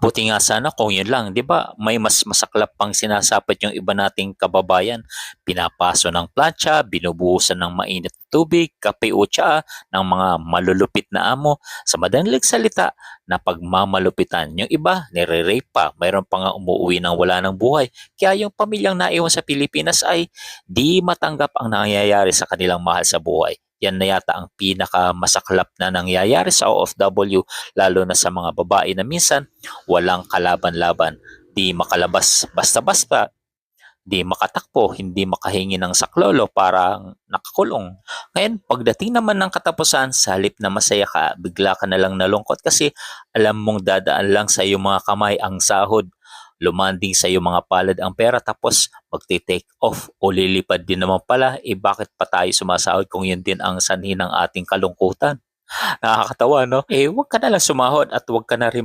Buti nga sana kung yun lang, 'di ba? May mas masaklap pang sinasapit yung iba nating kababayan. Pinapaso ng plancha, binubuhusan ng mainit na tubig, kape o tsaa ng mga malulupit na amo. Sa madaling salita, na pagmamalupitan. Yung iba, nire-rape pa. Mayroon pa nga umuwi ng wala ng buhay. Kaya yung pamilyang naiwan sa Pilipinas ay di matanggap ang nangyayari sa kanilang mahal sa buhay. Yan na yata ang pinakamasaklap na nangyayari sa OFW, lalo na sa mga babae na minsan walang kalaban-laban, di makalabas basta-basta, di makatakbo, hindi makahingi ng saklolo, parang nakakulong. Ngayon, pagdating naman ng katapusan, sa halip na masaya ka, bigla ka na lang nalungkot kasi alam mong dadaan lang sa iyong mga kamay ang sahod, lumanding sa iyong mga palad ang pera, tapos magte-take off o lilipad din naman pala, bakit pa tayo sumasahod kung yun din ang sanhi ng ating kalungkutan? Nakakatawa, no? Huwag ka na lang sumahod at huwag ka na rin